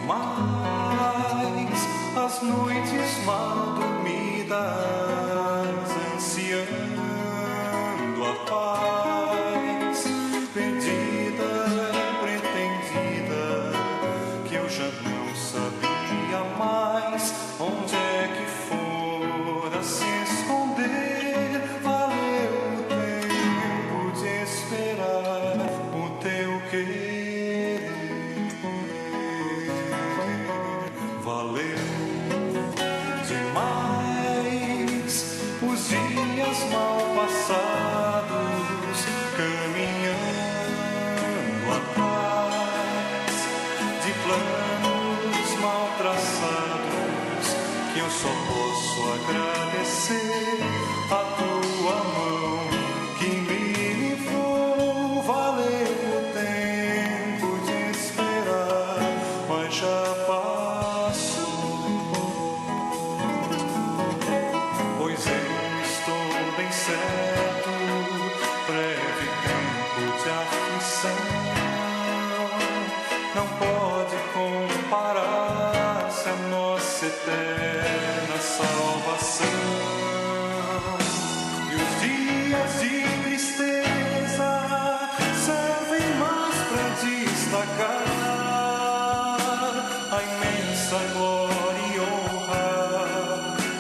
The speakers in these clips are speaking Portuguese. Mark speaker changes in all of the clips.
Speaker 1: demais as noites mal dormidas, ansiando a paz, perdida, pretendida, que eu já não sabia mais onde é que fora se esconder. Valeu o tempo de esperar o teu querer. Valeu demais os dias mal passados, caminhando atrás de planos mal traçados, que eu só posso agradecer a tua mão que me livrou. Valeu o tempo de esperar, mas já passou. Pois eu estou bem certo, breve tempo de aflição não pode comparar-se à nossa eterna salvação. E os dias de tristeza servem mais para destacar a imensa glória e honra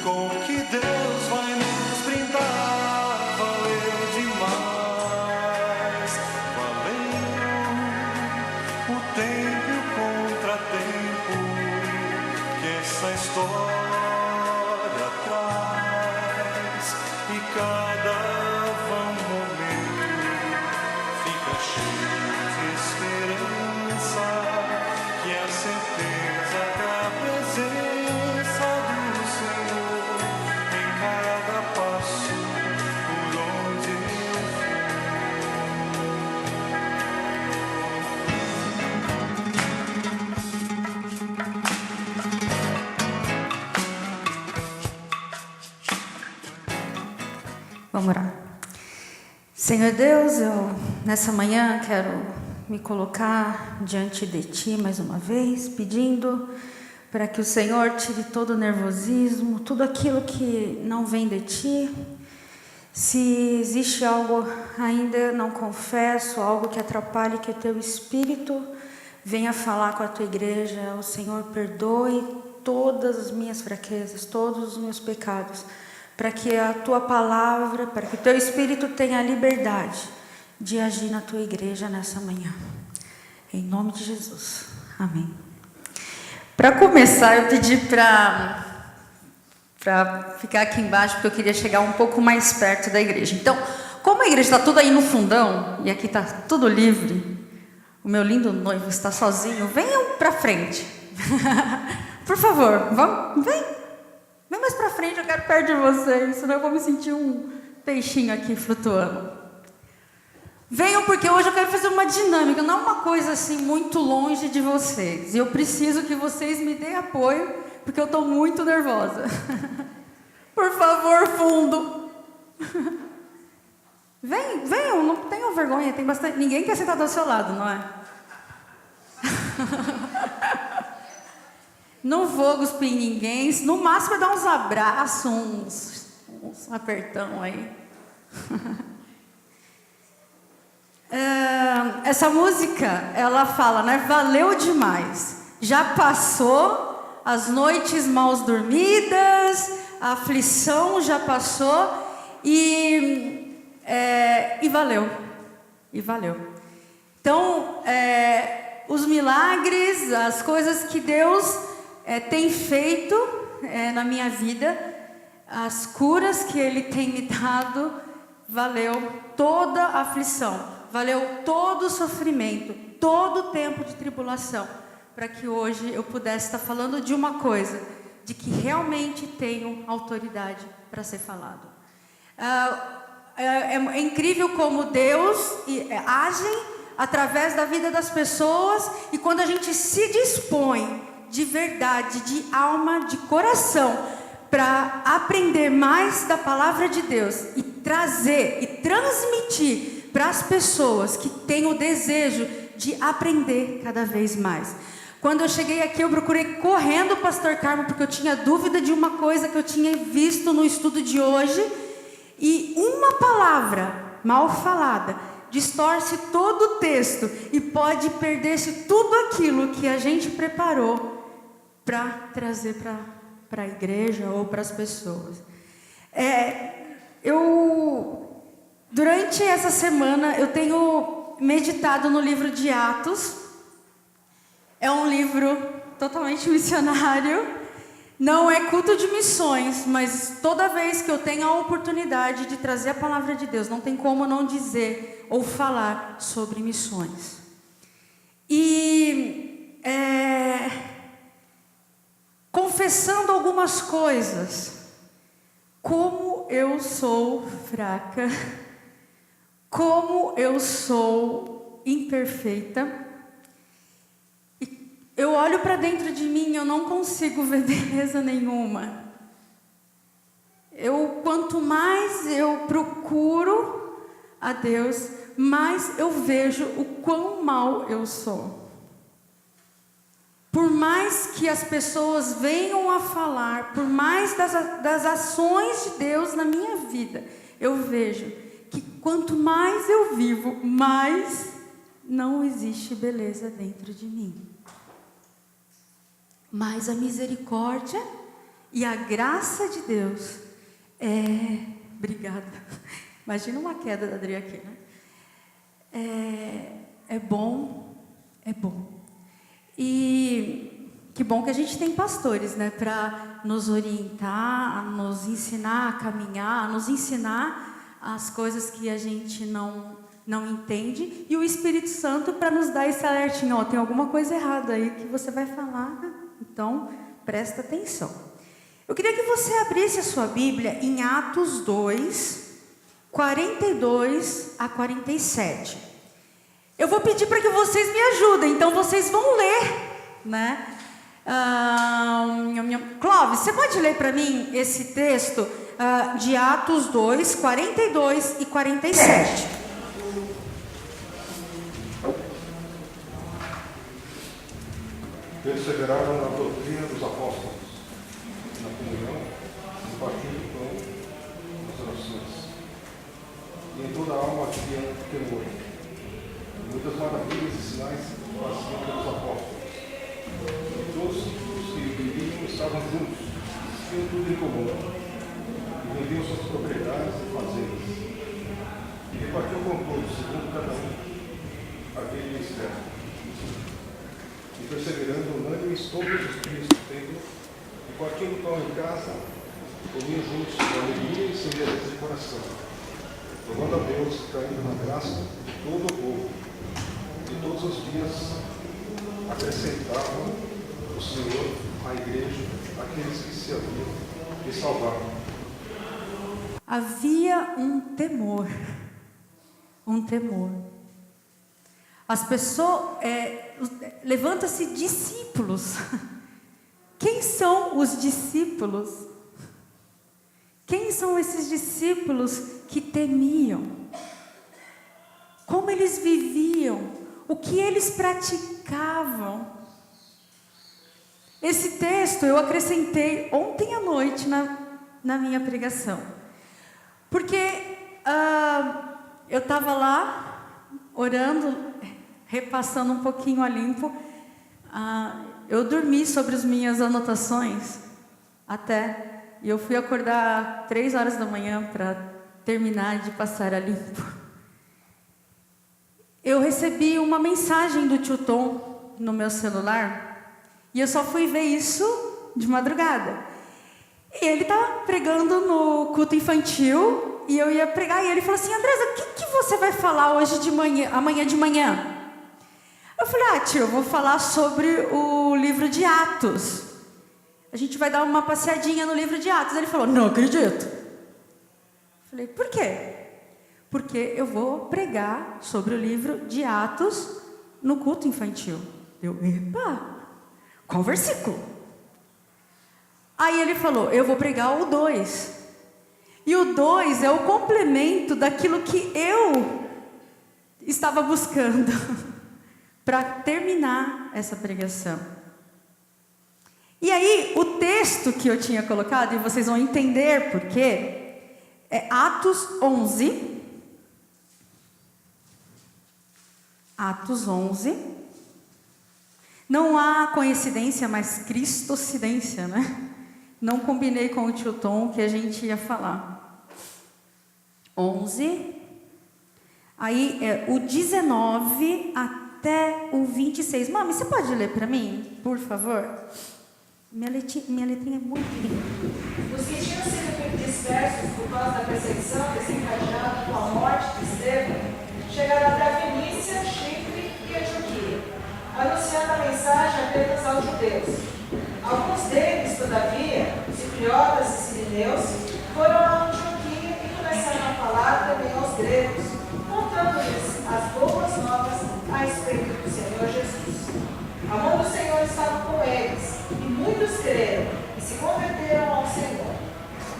Speaker 1: com que Deus vai nos brindar. Valeu demais, valeu o tempo e o contratempo que essa história traz, e cada vão momento fica cheio de esperança, que é a certeza da presença do Senhor em cada passo por onde eu
Speaker 2: Vamos orar. Senhor Deus, eu nessa manhã quero me colocar diante de Ti mais uma vez, pedindo para que o Senhor tire todo o nervosismo, tudo aquilo que não vem de Ti. Se existe algo ainda não confesso, algo que atrapalhe que o Teu Espírito venha falar com a Tua igreja, o Senhor perdoe todas as minhas fraquezas, todos os meus pecados, para que a Tua palavra, para que o Teu Espírito tenha a liberdade de agir na Tua igreja nessa manhã. Em nome de Jesus. Amém. Para começar, eu pedi para ficar aqui embaixo, porque eu queria chegar um pouco mais perto da igreja. Então, como a igreja está tudo aí no fundão, e aqui está tudo livre, o meu lindo noivo está sozinho, venham para frente. Por favor, vamos, vem. Vem mais pra frente, eu quero perto de vocês, senão eu vou me sentir um peixinho aqui flutuando. Venham, porque hoje eu quero fazer uma dinâmica, não uma coisa assim muito longe de vocês. E eu preciso que vocês me deem apoio, porque eu estou muito nervosa. Por favor, fundo. Venham, não tenham vergonha, tem bastante. Ninguém quer sentar do seu lado, não é? Não vou cuspir em ninguém, no máximo dar uns abraços, uns apertão aí. Essa música, ela fala, né? Valeu demais. Já passou as noites mal dormidas, a aflição já passou e valeu. E valeu. Então, os milagres, as coisas que Deus tem feito na minha vida, as curas que Ele tem me dado, valeu toda a aflição, valeu todo o sofrimento, todo o tempo de tribulação, para que hoje eu pudesse estar falando de uma coisa, de que realmente tenho autoridade para ser falado. É incrível como Deus age através da vida das pessoas, e quando a gente se dispõe de verdade, de alma, de coração, para aprender mais da palavra de Deus e trazer e transmitir para as pessoas que têm o desejo de aprender cada vez mais. Quando eu cheguei aqui, eu procurei correndo o pastor Carmo, porque eu tinha dúvida de uma coisa que eu tinha visto no estudo de hoje. E uma palavra mal falada distorce todo o texto e pode perder-se tudo aquilo que a gente preparou para trazer para a igreja ou para as pessoas. Durante essa semana, eu tenho meditado no livro de Atos. É um livro totalmente missionário. Não é culto de missões, mas toda vez que eu tenho a oportunidade de trazer a palavra de Deus, não tem como não dizer ou falar sobre missões. E confessando algumas coisas, como eu sou fraca, como eu sou imperfeita. Eu olho para dentro de mim e eu não consigo ver beleza nenhuma. Quanto mais eu procuro a Deus, mais eu vejo o quão mal eu sou. Por mais que as pessoas venham a falar, por mais das ações de Deus na minha vida, eu vejo que quanto mais eu vivo, mais não existe beleza dentro de mim. Mas a misericórdia e a graça de Deus obrigada. Imagina uma queda da Adri aqui, né? É bom. E que bom que a gente tem pastores, né? Para nos orientar, a nos ensinar a caminhar, a nos ensinar as coisas que a gente não entende. E o Espírito Santo para nos dar esse alertinho. Tem alguma coisa errada aí que você vai falar. Então, presta atenção. Eu queria que você abrisse a sua Bíblia em Atos 2, 42 a 47. Eu vou pedir para que vocês me ajudem, então vocês vão ler, né? Clóvis, você pode ler para mim esse texto de Atos 2, 42 e 47?
Speaker 3: Perseveraram na doutrina dos apóstolos, na comunhão, no partir do pão, nas orações. E em toda a alma havia temor. E muitas maravilhas e sinais faziam pelos apóstolos. E todos os que viviam estavam juntos, tinham tudo em comum. E vendiam suas propriedades e fazendas. E repartiam com todos, segundo cada um, aquele ministério. E perseverando unânimes todos os dias do templo, e partindo pão em casa, comiam juntos com alegria e semelhança de coração, louvando a Deus, caindo na graça de todo o povo. E todos os dias acrescentavam o Senhor à igreja aqueles que se haviam de salvar.
Speaker 2: Havia um temor. As pessoas, levanta-se discípulos. Quem são os discípulos? Quem são esses discípulos que temiam? Como eles viviam? O que eles praticavam? Esse texto eu acrescentei ontem à noite na minha pregação. Porque eu estava lá orando, repassando um pouquinho a limpo. Eu dormi sobre as minhas anotações e eu fui acordar 3 horas da manhã para terminar de passar a limpo. Eu recebi uma mensagem do tio Tom no meu celular e eu só fui ver isso de madrugada. E ele estava pregando no culto infantil e eu ia pregar e ele falou assim: Andresa, o que você vai falar hoje de manhã, amanhã de manhã? Eu falei: tio, eu vou falar sobre o livro de Atos. A gente vai dar uma passeadinha no livro de Atos. Ele falou: não acredito. Eu falei: por quê? Porque eu vou pregar sobre o livro de Atos no culto infantil. Epa, qual versículo? Aí ele falou: eu vou pregar o 2. E o 2 é o complemento daquilo que eu estava buscando para terminar essa pregação. E aí, o texto que eu tinha colocado, e vocês vão entender por quê, é Atos 11. Atos 11. Não há coincidência, mas cristocidência, né? Não combinei com o tio Tom que a gente ia falar. 11. Aí é o 19 até o 26. Mami, você pode ler para mim, por favor? Minha letrinha é muito linda.
Speaker 4: Os que tinham sido dispersos por causa da perseguição desencadeada com a morte de Estevão, chegaram até a Fenícia, Chipre e Antioquia, anunciando a mensagem apenas aos judeus. Alguns deles, todavia, cipriotas e sirineus, foram a Antioquia e começaram a falar também aos gregos, contando-lhes as boas novas a respeito do Senhor Jesus. A mão do Senhor estava com eles, e muitos creram e se converteram ao Senhor.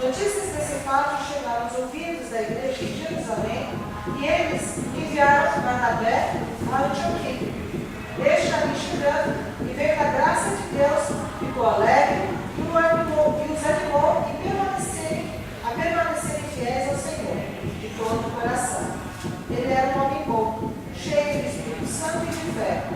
Speaker 4: Notícias desse fato chegaram aos ouvidos da igreja de Jerusalém, e eles enviaram Barnabé a Antioquia. Este ali chegando, e veio a graça de Deus, ficou alegre, e os animou a permanecerem fiéis ao Senhor, de todo o coração. Ele era um homem bom, cheio de Espírito Santo e de fé.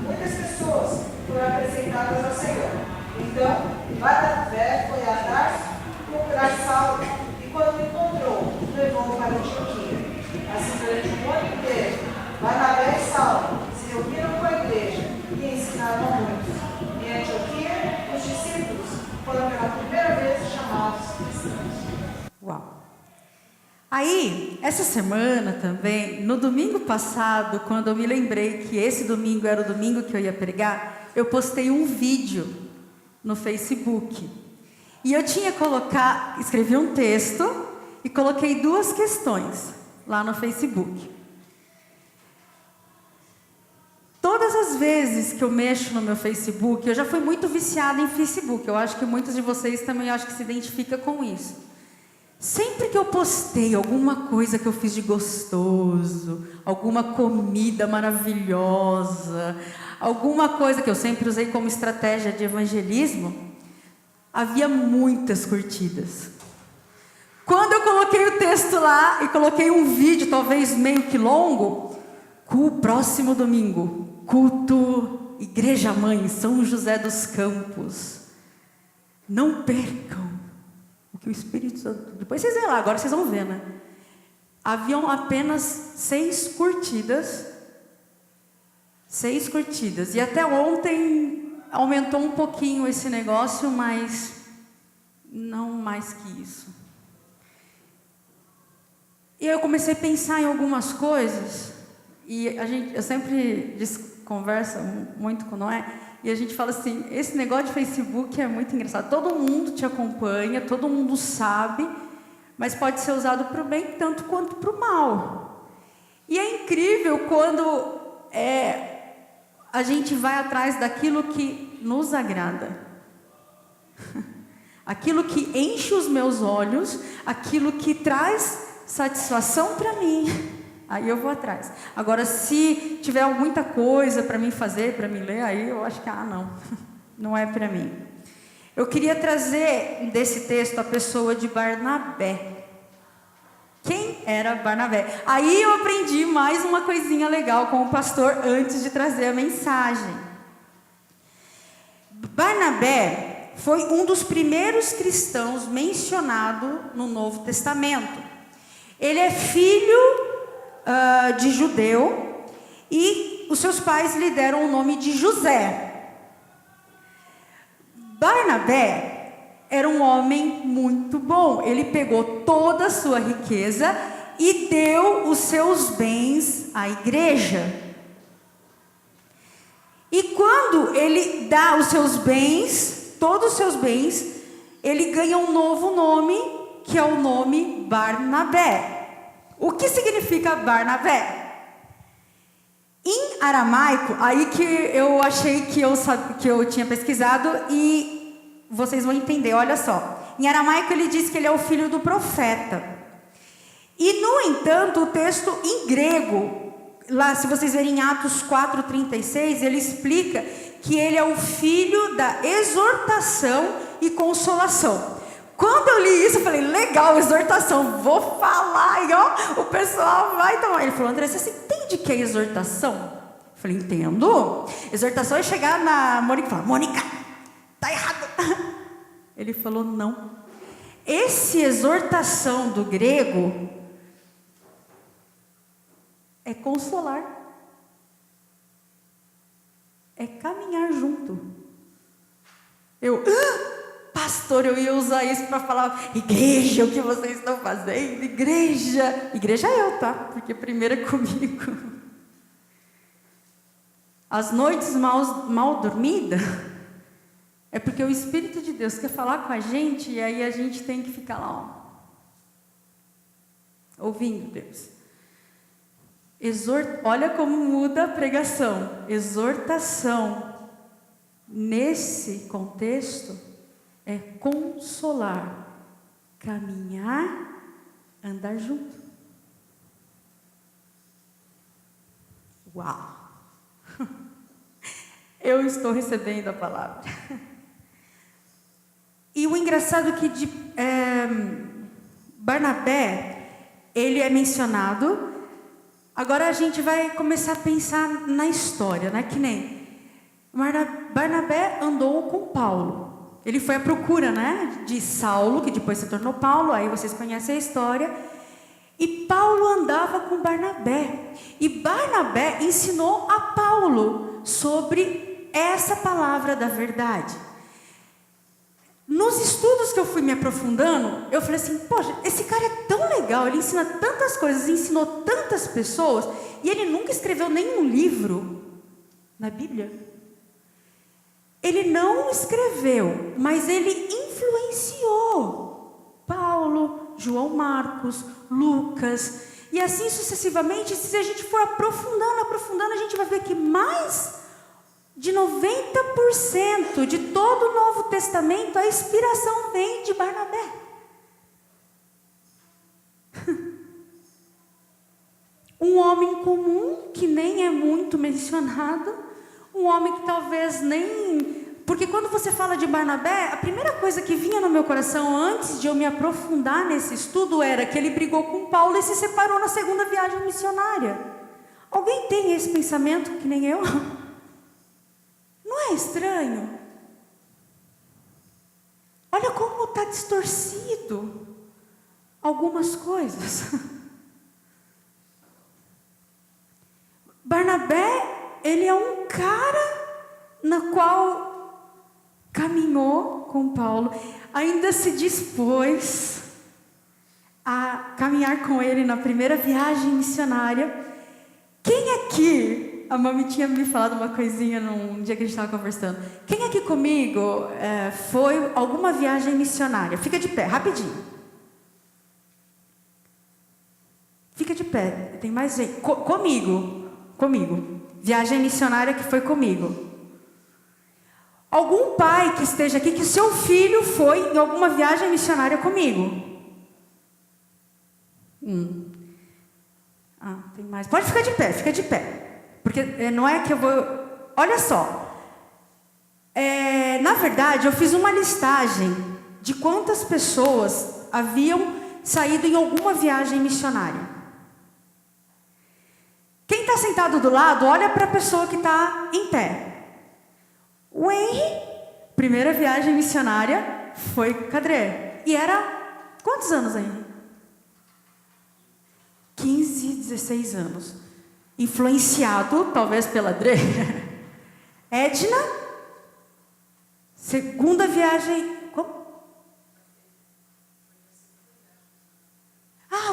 Speaker 4: Muitas pessoas foram apresentadas ao Senhor. Então, Barnabé foi a Tarso procurar Saulo, e quando o encontrou, levou-o para Antioquia. Assim, durante um ano inteiro, Barnabé e Saulo se reuniram com a igreja e ensinaram a muitos. Em Antioquia, os discípulos foram pela primeira vez chamados cristãos.
Speaker 2: Uau! Aí, essa semana também, no domingo passado, quando eu me lembrei que esse domingo era o domingo que eu ia pregar, eu postei um vídeo no Facebook. E eu tinha escrevi um texto e coloquei 2 questões lá no Facebook. Todas as vezes que eu mexo no meu Facebook, eu já fui muito viciada em Facebook. Eu acho que muitos de vocês também acho que se identificam com isso. Sempre que eu postei alguma coisa que eu fiz de gostoso, alguma comida maravilhosa, alguma coisa que eu sempre usei como estratégia de evangelismo, havia muitas curtidas. Quando eu coloquei o texto lá e coloquei um vídeo, talvez meio que longo, o próximo domingo, culto Igreja Mãe, São José dos Campos. Não percam o que o Espírito Santo... Depois vocês veem lá, agora vocês vão ver, né? Haviam apenas 6 curtidas. 6 curtidas. E até ontem aumentou um pouquinho esse negócio, mas não mais que isso. E eu comecei a pensar em algumas coisas, e eu sempre conversa muito com o Noé, e a gente fala assim, esse negócio de Facebook é muito engraçado. Todo mundo te acompanha, todo mundo sabe, mas pode ser usado para o bem tanto quanto para o mal. E é incrível quando a gente vai atrás daquilo que nos agrada. Aquilo que enche os meus olhos, aquilo que traz satisfação para mim. Aí eu vou atrás. Agora, se tiver muita coisa para mim fazer, para mim ler, aí eu acho que, não, não é para mim. Eu queria trazer desse texto a pessoa de Barnabé. Quem era Barnabé? Aí eu aprendi mais uma coisinha legal com o pastor antes de trazer a mensagem. Barnabé foi um dos primeiros cristãos mencionado no Novo Testamento. Ele é filho de judeu, e os seus pais lhe deram o nome de José. Barnabé era um homem muito bom. Ele pegou toda a sua riqueza e deu os seus bens à igreja. E quando ele dá os seus bens, todos os seus bens, ele ganha um novo nome, que é o nome Barnabé. O que significa Barnabé? Em aramaico, aí que eu achei que eu tinha pesquisado e vocês vão entender, olha só. Em aramaico ele diz que ele é o filho do profeta. E no entanto, o texto em grego, lá, se vocês verem em Atos 4:36, ele explica que ele é o filho da exortação e consolação. Quando eu li isso, eu falei, legal, exortação, vou falar, e ó, o pessoal vai tomar. Ele falou, André, você entende o que é exortação? Eu falei, entendo. Exortação é chegar na Mônica e falar, Mônica, tá errado. Ele falou, não. Esse exortação do grego é consolar. É caminhar junto. Pastor, eu ia usar isso para falar, igreja, o que vocês estão fazendo? Igreja. Igreja é eu, tá? Porque primeiro é comigo. As noites mal dormidas é porque o Espírito de Deus quer falar com a gente e aí a gente tem que ficar lá, ó, ouvindo Deus. Olha como muda a pregação. Exortação, nesse contexto, é consolar, caminhar, andar junto. Uau! Eu estou recebendo a palavra. E o engraçado é que Barnabé, ele é mencionado. Agora a gente vai começar a pensar na história, né? Que nem Barnabé andou com Paulo. Ele foi à procura, né? De Saulo, que depois se tornou Paulo. Aí vocês conhecem a história. E Paulo andava com Barnabé. E Barnabé ensinou a Paulo sobre essa palavra da verdade. Nos estudos que eu fui me aprofundando, eu falei assim, poxa, esse cara é tão legal, ele ensina tantas coisas, ensinou tantas pessoas, e ele nunca escreveu nenhum livro na Bíblia. Ele não escreveu, mas ele influenciou Paulo, João Marcos, Lucas, e assim sucessivamente. Se a gente for aprofundando, a gente vai ver que mais de 90% de todo o Novo Testamento, a inspiração vem de Barnabé. Um homem comum, que nem é muito mencionado, um homem que talvez nem... Porque quando você fala de Barnabé, a primeira coisa que vinha no meu coração antes de eu me aprofundar nesse estudo era que ele brigou com Paulo e se separou na segunda viagem missionária. Alguém tem esse pensamento que nem eu? Não é estranho? Olha como está distorcido algumas coisas. Barnabé, ele é um cara na qual caminhou com Paulo, ainda se dispôs a caminhar com ele na primeira viagem missionária. Quem aqui... A mami tinha me falado uma coisinha num dia que a gente estava conversando. Quem aqui comigo foi alguma viagem missionária? Fica de pé, rapidinho. Fica de pé, tem mais gente. Comigo. Viagem missionária que foi comigo. Algum pai que esteja aqui, que seu filho foi em alguma viagem missionária comigo? Tem mais. Pode ficar de pé. Porque não é que eu vou... Olha só. Na verdade, eu fiz uma listagem de quantas pessoas haviam saído em alguma viagem missionária. Quem está sentado do lado, olha para a pessoa que está em pé. O Henry, primeira viagem missionária, foi com a Adré. E era... Quantos anos aí? 15, 16 anos. Influenciado, talvez, pela Adré. Edna, segunda viagem... Como?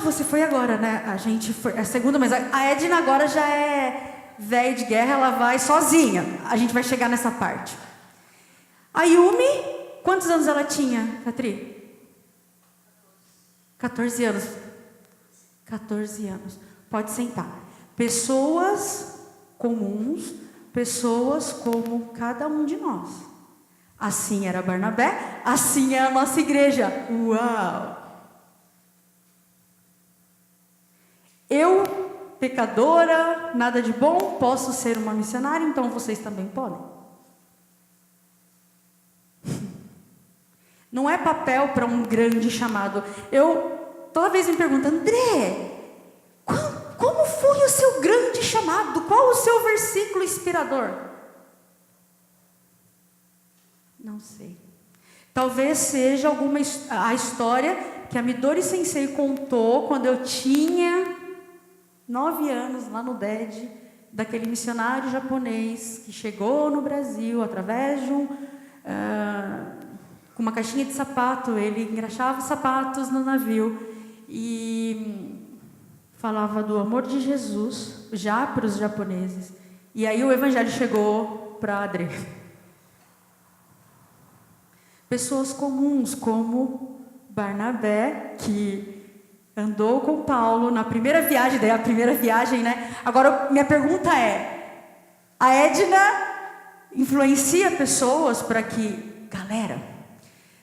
Speaker 2: Você foi agora, né? A gente foi... A segunda, mas a Edna agora já é velha de guerra, ela vai sozinha. A gente vai chegar nessa parte. A Yumi, quantos anos ela tinha, Catri? 14 anos. 14 anos. Pode sentar. Pessoas comuns, pessoas como cada um de nós. Assim era Barnabé, assim é a nossa igreja. Uau! Eu pecadora, nada de bom, posso ser uma missionária, então vocês também podem. Não é papel para um grande chamado. Eu toda vez me pergunto, André, como foi o seu grande chamado? Qual o seu versículo inspirador? Não sei. Talvez seja a história que a Midori Sensei contou quando eu tinha 9 anos, lá no DED, daquele missionário japonês que chegou no Brasil através de com uma caixinha de sapato. Ele engraxava os sapatos no navio e falava do amor de Jesus já para os japoneses. E aí o evangelho chegou para Adrê. Pessoas comuns como Barnabé, que andou com Paulo na primeira viagem, daí a primeira viagem, né? Agora, minha pergunta é, a Edna influencia pessoas para que, galera,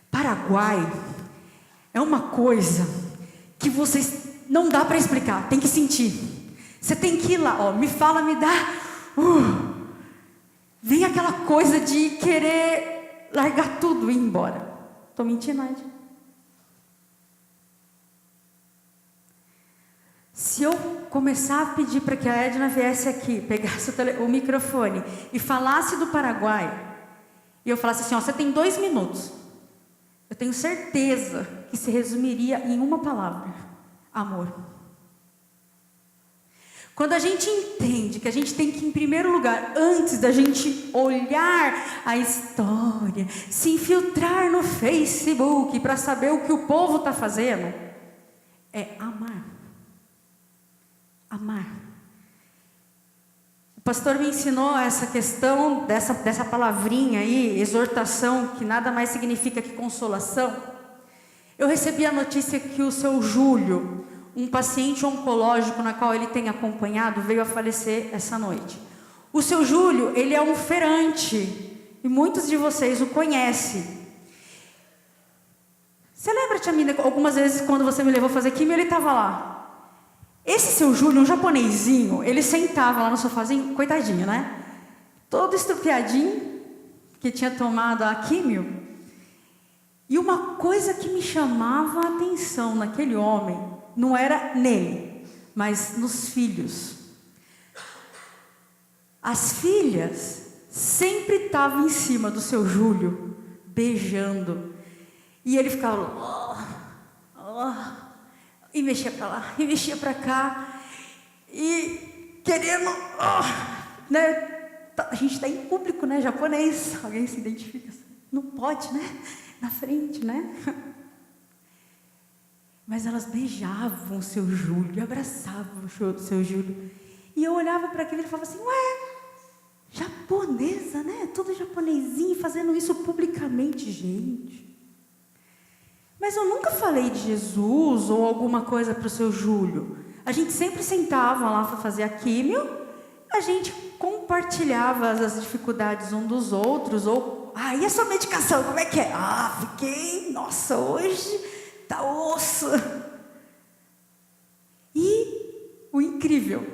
Speaker 2: Paraguai é uma coisa que vocês não dá para explicar, tem que sentir. Você tem que ir lá, ó, me fala, me dá. Vem aquela coisa de querer largar tudo e ir embora. Estou mentindo, Ed? Se eu começar a pedir para que a Edna viesse aqui, pegasse o microfone e falasse do Paraguai, e eu falasse assim, ó, você tem 2 minutos, eu tenho certeza que se resumiria em uma palavra: amor. Quando a gente entende que a gente tem que, em primeiro lugar, antes da gente olhar a história, se infiltrar no Facebook para saber o que o povo está fazendo, é amar. Amar. O pastor me ensinou essa questão dessa palavrinha aí, exortação, que nada mais significa que consolação. Eu recebi a notícia que o seu Júlio, um paciente oncológico na qual ele tem acompanhado, veio a falecer essa noite. O seu Júlio, ele é um feirante, e muitos de vocês o conhecem. Você lembra, tia Mina, algumas vezes quando você me levou fazer quimio, ele estava lá. Esse seu Júlio, um japonesinho, ele sentava lá no sofazinho, coitadinho, né? Todo estrupiadinho, que tinha tomado a quimio. E uma coisa que me chamava a atenção naquele homem, não era nele, mas nos filhos. As filhas sempre estavam em cima do seu Júlio, beijando. E ele ficava... e mexia para lá, e mexia para cá. E querendo... né? A gente está em público, né? Japonês. Alguém se identifica? Não pode, né? Na frente, né? Mas elas beijavam o seu Júlio, abraçavam o seu Júlio. E eu olhava para aquilo e falava assim, japonesa, né? Todo japonesinho fazendo isso publicamente, gente. Mas eu nunca falei de Jesus ou alguma coisa para o seu Júlio. A gente sempre sentava lá para fazer a químio, a gente compartilhava as dificuldades um dos outros, ou, e a sua medicação, como é que é? Nossa, hoje tá osso. E o incrível,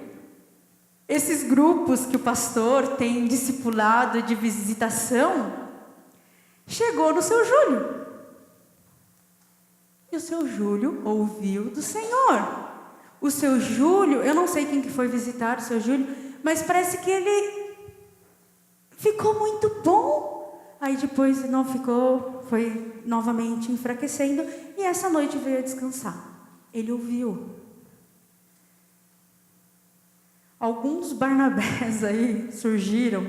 Speaker 2: esses grupos que o pastor tem discipulado de visitação, chegou no seu Júlio. E o seu Júlio ouviu do Senhor. O seu Júlio, eu não sei quem que foi visitar o seu Júlio, mas parece que ele ficou muito bom. Aí depois não ficou, foi novamente enfraquecendo, e essa noite veio a descansar. Ele ouviu. Alguns Barnabés aí surgiram,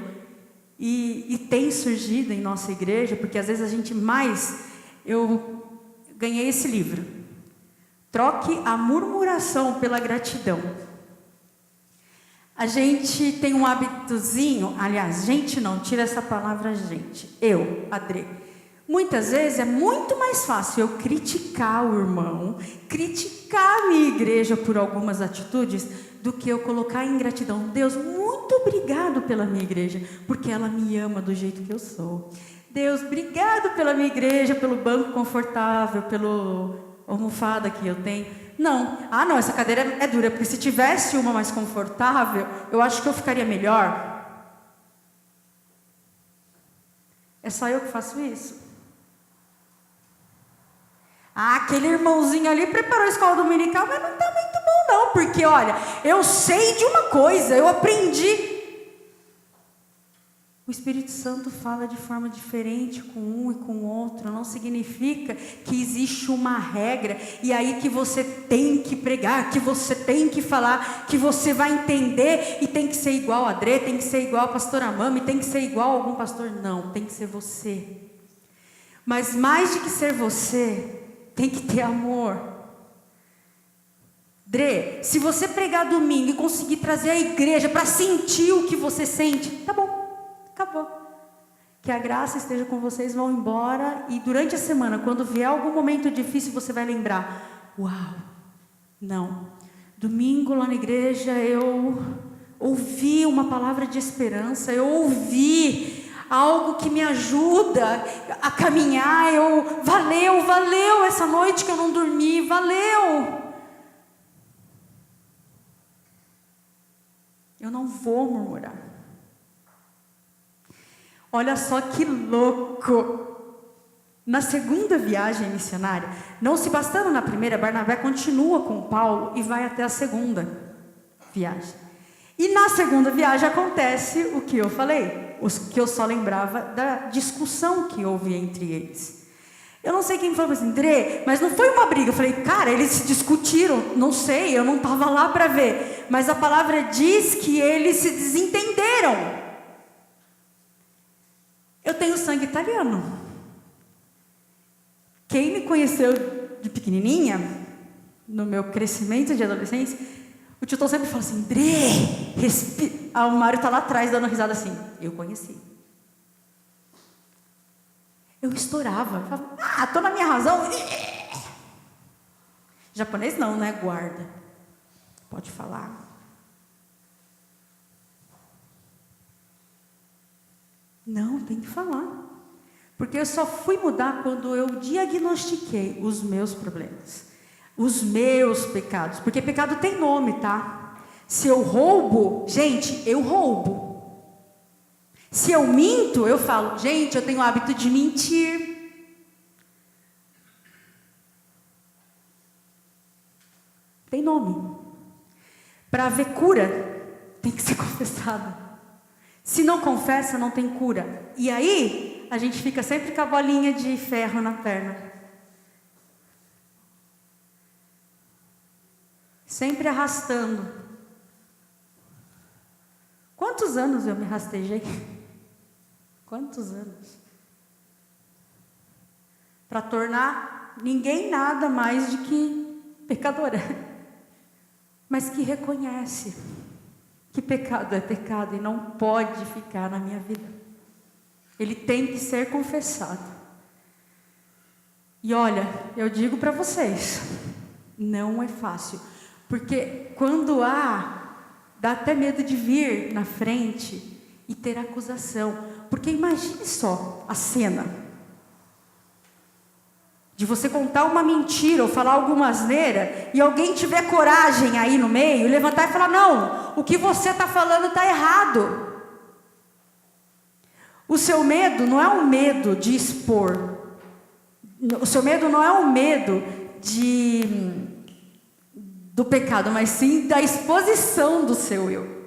Speaker 2: e tem surgido em nossa igreja, porque às vezes a gente eu ganhei esse livro, Troque a Murmuração pela Gratidão. A gente tem um hábitozinho, aliás, gente não, tira essa palavra gente, eu, Adrê. Muitas vezes é muito mais fácil eu criticar o irmão, criticar a minha igreja por algumas atitudes, do que eu colocar em gratidão. Deus, muito obrigado pela minha igreja, porque ela me ama do jeito que eu sou. Deus, obrigado pela minha igreja, pelo banco confortável, pelo almofada que eu tenho. Não. Ah, não, essa cadeira é dura, porque se tivesse uma mais confortável, eu acho que eu ficaria melhor. É só eu que faço isso? Ah, aquele irmãozinho ali preparou a escola dominical, mas não está muito bom não, porque olha, eu sei de uma coisa, eu aprendi. O Espírito Santo fala de forma diferente com um e com o outro, não significa que existe uma regra, e aí que você tem que pregar, que você tem que falar, que você vai entender, e tem que ser igual a Adrê, tem que ser igual a pastora Mami, tem que ser igual a algum pastor. Não, tem que ser você. Mas mais do que ser você, tem que ter amor. Drê, se você pregar domingo e conseguir trazer a igreja para sentir o que você sente, tá bom, acabou. Que a graça esteja com vocês, vão embora, e durante a semana, quando vier algum momento difícil, você vai lembrar, uau, não, domingo lá na igreja eu ouvi uma palavra de esperança, eu ouvi algo que me ajuda a caminhar, valeu essa noite que eu não dormi, valeu. Eu não vou murmurar. Olha só que louco. Na segunda viagem missionária, não se bastando na primeira, Barnabé continua com Paulo e vai até a segunda viagem. E na segunda viagem acontece o que eu falei, que eu só lembrava da discussão que houve entre eles. Eu não sei quem falou assim, André, mas não foi uma briga. Eu falei, cara, eles se discutiram, não sei, eu não estava lá para ver. Mas a palavra diz que eles se desentenderam. Eu tenho sangue italiano. Quem me conheceu de pequenininha, no meu crescimento de adolescência, o tio Tom sempre fala assim, André, respira. Ah, o Mário está lá atrás dando risada assim, eu conheci. Eu estourava, eu falava, estou na minha razão. Japonês não, né? Guarda. Pode falar. Não, tem que falar. Porque eu só fui mudar quando eu diagnostiquei os meus problemas. Os meus pecados. Porque pecado tem nome, tá? Se eu roubo, gente, eu roubo. Se eu minto, eu falo, gente, eu tenho o hábito de mentir. Tem nome. Para haver cura, tem que ser confessado. Se não confessa, não tem cura. E aí, a gente fica sempre com a bolinha de ferro na perna. Sempre arrastando. Quantos anos eu me rastejei? Quantos anos? Para tornar ninguém nada mais do que pecadora. Mas que reconhece que pecado é pecado e não pode ficar na minha vida. Ele tem que ser confessado. E olha, eu digo para vocês, não é fácil. Porque quando dá até medo de vir na frente e ter acusação. Porque imagine só a cena de você contar uma mentira ou falar alguma asneira e alguém tiver coragem aí no meio, levantar e falar, não, o que você está falando está errado. O seu medo não é o medo de expor. O seu medo não é o medo do pecado, mas sim da exposição do seu eu.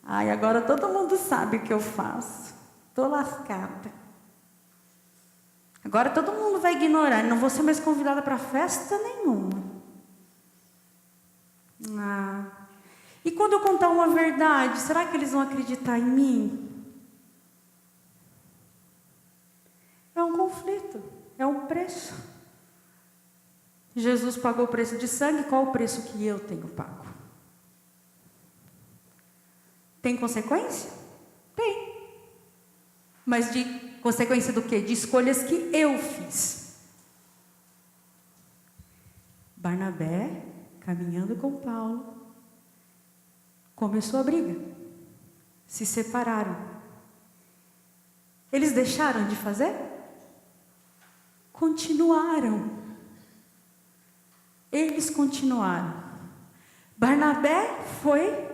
Speaker 2: Ai, agora todo mundo sabe o que eu faço. Estou lascada. Agora todo mundo vai ignorar. Não vou ser mais convidada para festa nenhuma. E quando eu contar uma verdade, será que eles vão acreditar em mim? É um conflito. É um preço. Jesus pagou o preço de sangue. Qual o preço que eu tenho pago? Tem consequência? Tem. Mas de consequência do quê? De escolhas que eu fiz. Barnabé, caminhando com Paulo, começou a briga. Se separaram. Eles deixaram de fazer? Continuaram. eles continuaram. Barnabé foi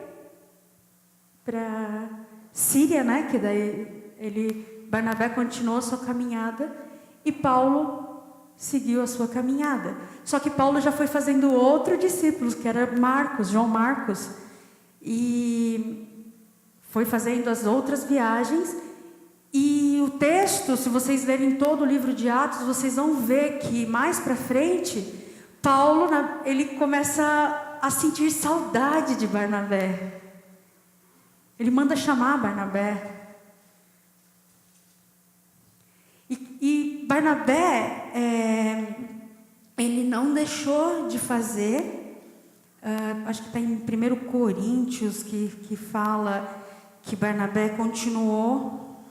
Speaker 2: para Síria, né? Que daí Barnabé continuou a sua caminhada e Paulo seguiu a sua caminhada. Só que Paulo já foi fazendo outro discípulo, que era João Marcos, e foi fazendo as outras viagens. E o texto, se vocês lerem todo o livro de Atos, vocês vão ver que mais para frente, Paulo, ele começa a sentir saudade de Barnabé. Ele manda chamar Barnabé. E Barnabé, ele não deixou de fazer, acho que está em 1 Coríntios, que fala que Barnabé continuou.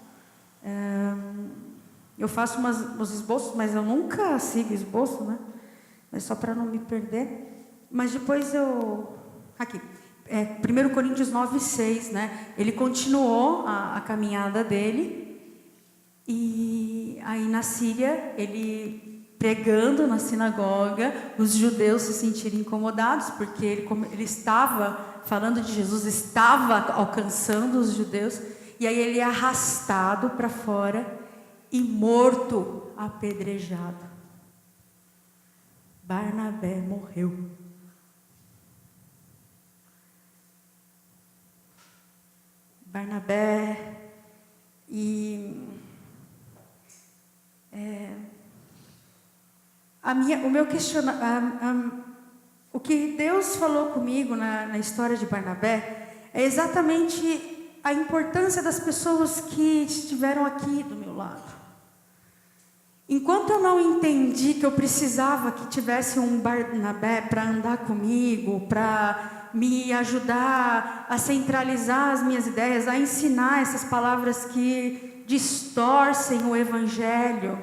Speaker 2: Eu faço os esboços, mas eu nunca sigo esboço, né? Mas só para não me perder. Mas depois aqui, 1 Coríntios 9:6, né? Ele continuou a caminhada dele. E aí na Síria, ele pregando na sinagoga, os judeus se sentiram incomodados, porque ele estava falando de Jesus, estava alcançando os judeus. E aí ele é arrastado para fora e morto, apedrejado. Barnabé morreu. Barnabé o meu questionamento, o que Deus falou comigo na história de Barnabé é exatamente a importância das pessoas que estiveram aqui do meu lado. Enquanto eu não entendi que eu precisava que tivesse um Barnabé para andar comigo, para me ajudar a centralizar as minhas ideias, a ensinar essas palavras que distorcem o Evangelho,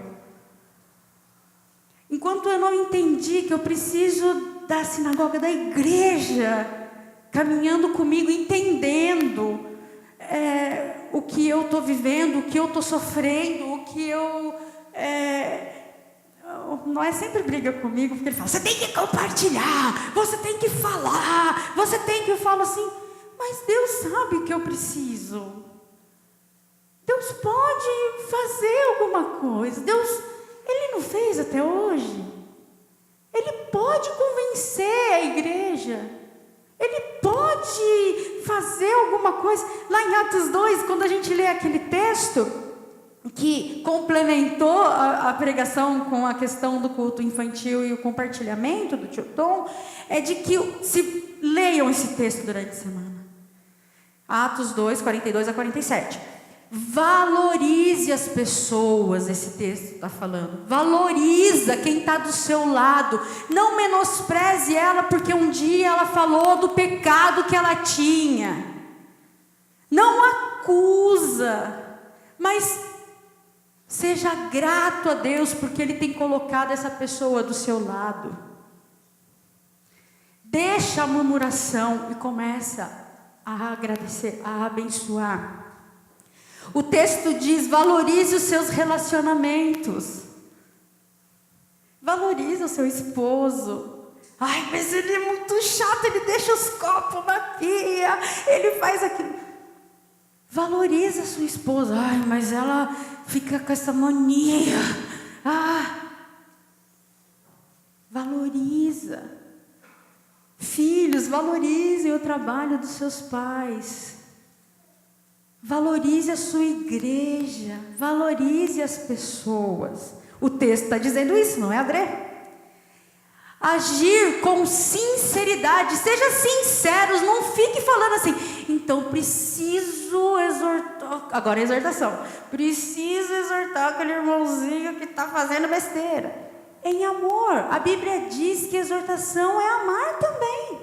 Speaker 2: enquanto eu não entendi que eu preciso da sinagoga, da igreja, caminhando comigo, entendendo o que eu estou vivendo, o que eu estou sofrendo, o que eu... não é sempre briga comigo, porque ele fala, você tem que compartilhar, você tem que falar, você tem que... Eu falo assim, mas Deus sabe o que eu preciso. Deus pode fazer alguma coisa. Deus, Ele não fez até hoje. Ele pode convencer a igreja. Ele pode fazer alguma coisa. Lá em Atos 2, quando a gente lê aquele texto que complementou a pregação com a questão do culto infantil e o compartilhamento do tio Tom, é de que leiam esse texto durante a semana. Atos 2, 42 a 47. Valorize as pessoas, esse texto está falando. Valoriza quem está do seu lado. Não menospreze ela porque um dia ela falou do pecado que ela tinha. Não acusa, mas seja grato a Deus porque Ele tem colocado essa pessoa do seu lado. Deixa a murmuração e começa a agradecer, a abençoar. O texto diz, valorize os seus relacionamentos. Valorize o seu esposo. Ai, mas ele é muito chato, ele deixa os copos na pia, ele faz aquilo. Valorize a sua esposa. Ai, mas ela fica com essa mania. Valoriza. Filhos, valorizem o trabalho dos seus pais. Valorize a sua igreja. Valorize as pessoas. O texto está dizendo isso, não é, André? Agir com sinceridade. Seja sinceros. Não fique falando assim. Então, preciso exortar. Agora é exortação. Preciso exortar aquele irmãozinho que está fazendo besteira. Em amor. A Bíblia diz que exortação é amar também.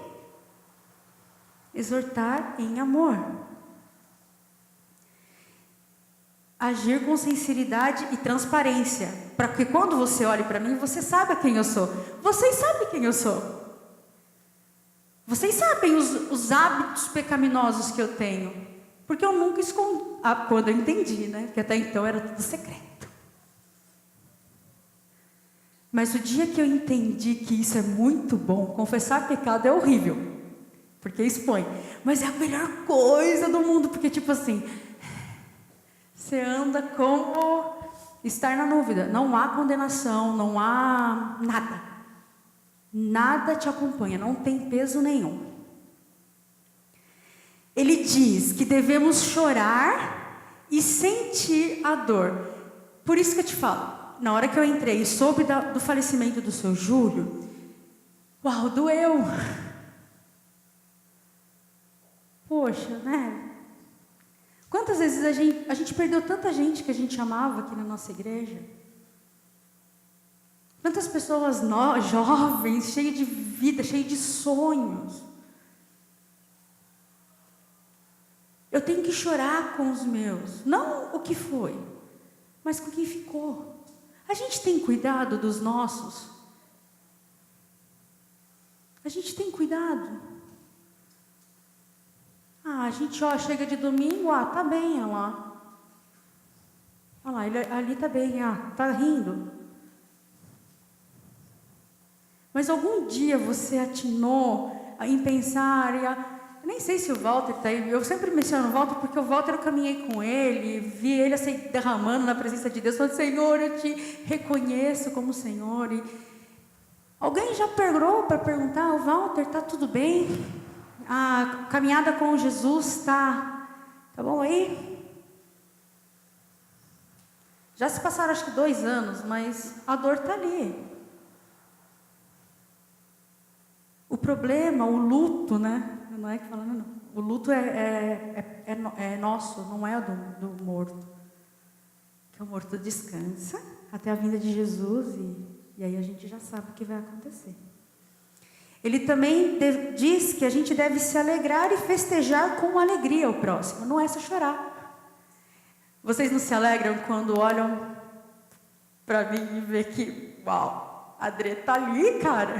Speaker 2: Exortar em amor. Agir com sinceridade e transparência. Para que quando você olhe para mim, você saiba quem eu sou. Vocês sabem quem eu sou. Vocês sabem os hábitos pecaminosos que eu tenho. Porque eu nunca escondi. Quando eu entendi, né? Porque até então era tudo secreto. Mas o dia que eu entendi que isso é muito bom, confessar pecado é horrível, porque expõe. Mas é a melhor coisa do mundo, porque tipo assim, você anda como estar na dúvida. Não há condenação, não há nada. Nada te acompanha, não tem peso nenhum. Ele diz que devemos chorar e sentir a dor. Por isso que eu te falo, na hora que eu entrei e soube do falecimento do seu Júlio, uau, doeu. Poxa, né? Quantas vezes a gente perdeu tanta gente que a gente amava aqui na nossa igreja? Quantas pessoas jovens, cheias de vida, cheias de sonhos. Eu tenho que chorar com os meus, não o que foi, mas com quem ficou. A gente tem cuidado dos nossos? A gente tem cuidado? A gente chega de domingo, tá bem, olha lá. Olha lá, ele ali tá bem, tá rindo. Mas algum dia você atinou em pensar, eu nem sei se o Walter está aí, eu sempre menciono o Walter, porque o Walter eu caminhei com ele, vi ele assim, derramando na presença de Deus, falando, Senhor, eu te reconheço como Senhor. E alguém já pegou para perguntar, o Walter, está tudo bem? A caminhada com Jesus tá bom aí? Já se passaram acho que 2 anos, mas a dor está ali. O problema, o luto, né? Não é que fala, não. O luto é nosso, não é do morto. Que o morto descansa até a vinda de Jesus e aí a gente já sabe o que vai acontecer. Ele também diz que a gente deve se alegrar e festejar com alegria o próximo, não é só chorar. Vocês não se alegram quando olham para mim e vê que, uau, a Adrê tá ali, cara.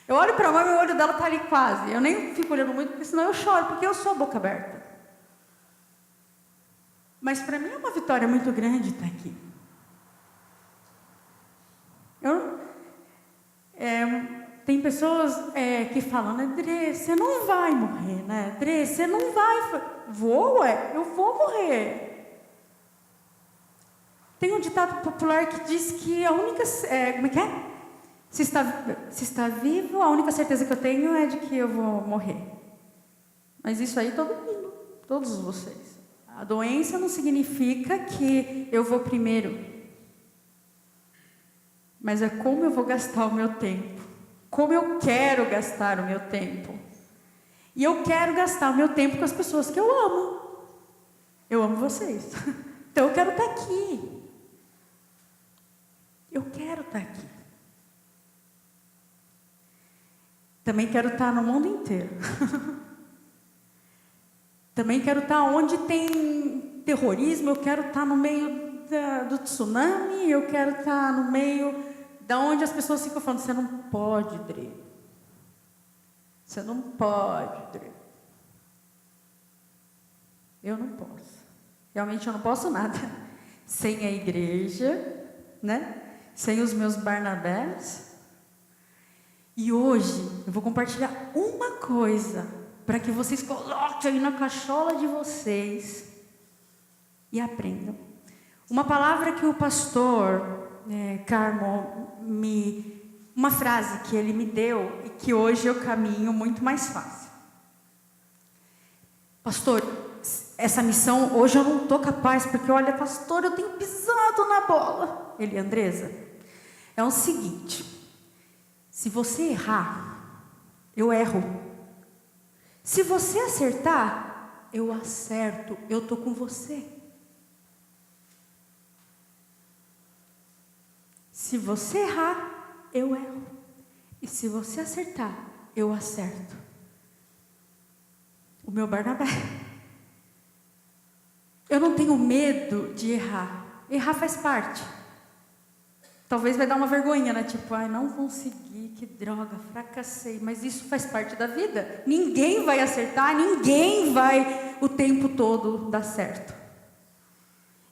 Speaker 2: Eu olho para a mãe e o olho dela está ali quase. Eu nem fico olhando muito, porque senão eu choro, porque eu sou a boca aberta. Mas para mim é uma vitória muito grande estar aqui. Tem pessoas que falam, Adrê, você não vai morrer, né? Adrê, você não vai... eu vou morrer. Tem um ditado popular que diz que a única... como é que é? Se está vivo, a única certeza que eu tenho é de que eu vou morrer. Mas isso aí todo mundo, todos vocês. A doença não significa que eu vou primeiro. Mas é como eu vou gastar o meu tempo. Como eu quero gastar o meu tempo. E eu quero gastar o meu tempo com as pessoas que eu amo. Eu amo vocês. Então eu quero estar aqui. Eu quero estar aqui. Também quero estar no mundo inteiro. Também quero estar onde tem terrorismo, eu quero estar no meio do tsunami, eu quero estar no meio da onde as pessoas ficam falando, você não pode, Dre. Você não pode, Dre. Eu não posso. Realmente eu não posso nada. Sem a igreja, né? Sem os meus Barnabés. E hoje eu vou compartilhar uma coisa para que vocês coloquem aí na cachola de vocês e aprendam. Uma palavra que o pastor Carmo uma frase que ele me deu e que hoje eu caminho muito mais fácil. Pastor, essa missão hoje eu não estou capaz, porque olha, pastor, eu tenho pisado na bola. Ele, Andresa, é o seguinte... Se você errar, eu erro. Se você acertar, eu acerto. Eu estou com você. Se você errar, eu erro. E se você acertar, eu acerto. O meu Barnabé. Eu não tenho medo de errar. Errar faz parte. Talvez vai dar uma vergonha, né? Tipo, não consegui, que droga, fracassei. Mas isso faz parte da vida. Ninguém vai acertar, ninguém vai o tempo todo dar certo.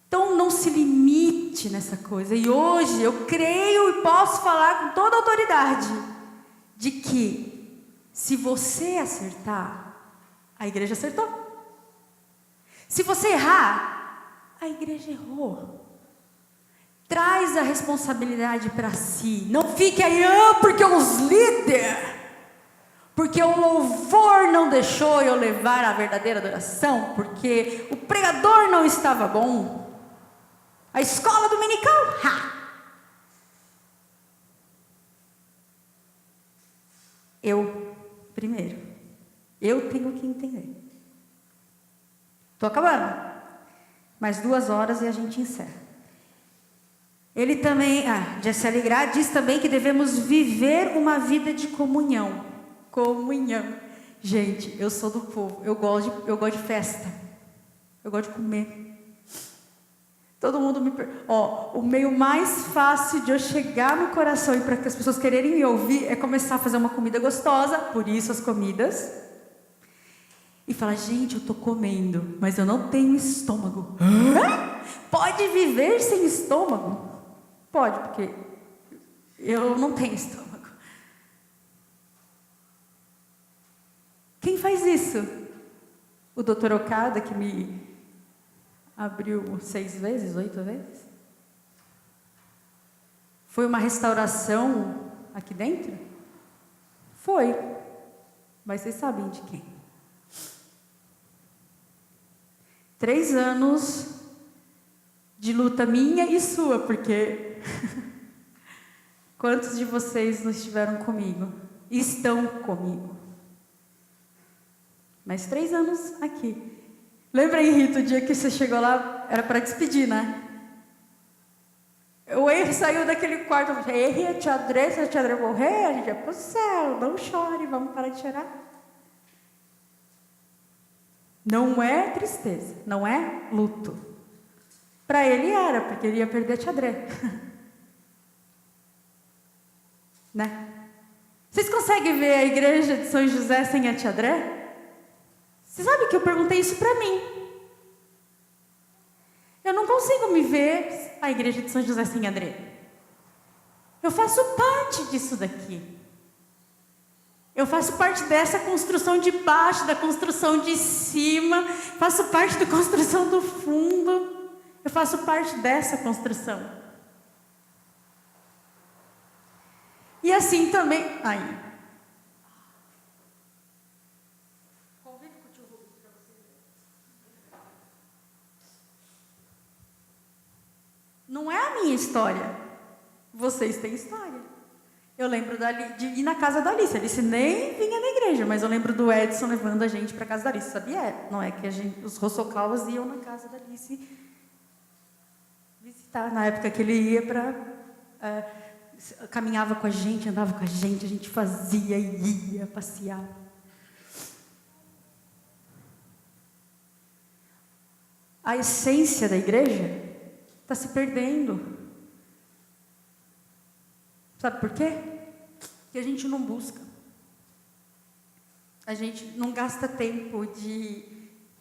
Speaker 2: Então não se limite nessa coisa. E hoje eu creio e posso falar com toda a autoridade de que se você acertar, a igreja acertou. Se você errar, a igreja errou. Traz a responsabilidade para si. Não fique aí, porque os líderes, porque o louvor não deixou eu levar a verdadeira adoração, porque o pregador não estava bom. A escola dominical, primeiro, eu tenho que entender. Estou acabando. Mais 2 horas e a gente encerra. Ele também, Jesse Ligrá diz também que devemos viver uma vida de comunhão. Comunhão. Gente, eu sou do povo, eu gosto de festa. Eu gosto de comer. Todo mundo me pergunta. O meio mais fácil de eu chegar no coração e para que as pessoas quererem me ouvir é começar a fazer uma comida gostosa, por isso as comidas. E falar, gente, eu estou comendo, mas eu não tenho estômago. Pode viver sem estômago? Pode, porque eu não tenho estômago. Quem faz isso? O Dr. Okada, que me abriu 6 vezes, 8 vezes? Foi uma restauração aqui dentro? Foi. Mas vocês sabem de quem? 3 anos de luta minha e sua, porque quantos de vocês não estiveram comigo? Estão comigo. Mas 3 anos aqui. Lembra, Henrito, o dia que você chegou lá, era para despedir, né? O Henry saiu daquele quarto, Henry, se a tia André morrer, a gente vai pro céu, não chore, vamos parar de chorar. Não é tristeza, não é luto. Para ele era, porque ele ia perder a tia André. Né? Vocês conseguem ver a igreja de São José sem a tia André? Você sabe que eu perguntei isso para mim. Eu não consigo me ver a igreja de São José sem André. Eu faço parte disso daqui. Eu faço parte dessa construção de baixo, da construção de cima. Faço parte da construção do fundo. Eu faço parte dessa construção. E assim também... Não é a minha história. Vocês têm história. Eu lembro de ir na casa da Alice. A Alice nem vinha na igreja, mas eu lembro do Edson levando a gente para a casa da Alice. Sabia? Não é que os Rossocaus iam na casa da Alice visitar. Na época que ele ia caminhava com a gente, andava com a gente fazia e ia passear. A essência da igreja está se perdendo. Sabe por quê? Porque a gente não busca. A gente não gasta tempo de